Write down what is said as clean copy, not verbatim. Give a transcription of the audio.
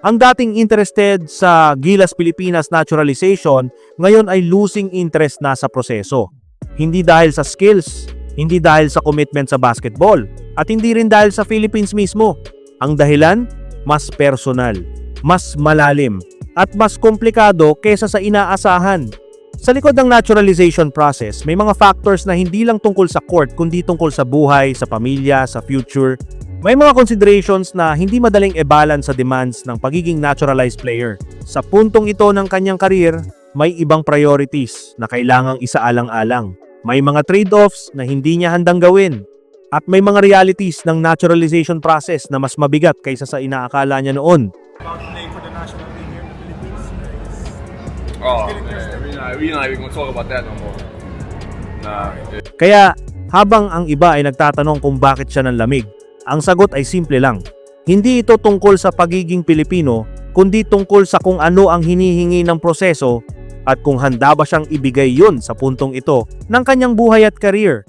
Ang dating interested sa Gilas Pilipinas naturalization, ngayon ay losing interest na sa proseso. Hindi dahil sa skills, hindi dahil sa commitment sa basketball, at hindi rin dahil sa Philippines mismo. Ang dahilan, mas personal, mas malalim, at mas komplikado kesa sa inaasahan. Sa likod ng naturalization process, may mga factors na hindi lang tungkol sa court kundi tungkol sa buhay, sa pamilya, sa future. May mga considerations na hindi madaling e-balance sa demands ng pagiging naturalized player. Sa puntong ito ng kanyang karir, may ibang priorities na kailangang isaalang-alang. May mga trade-offs na hindi niya handang gawin. At may mga realities ng naturalization process na mas mabigat kaysa sa inaakala niya noon. About playing for the national team here in the Philippines. Oh man, we're not even gonna talk about that no more. Nah. Kaya, habang ang iba ay nagtatanong kung bakit siya nanlamig, ang sagot ay simple lang. Hindi ito tungkol sa pagiging Pilipino, kundi tungkol sa kung ano ang hinihingi ng proseso at kung handa ba siyang ibigay yun sa puntong ito ng kanyang buhay at career.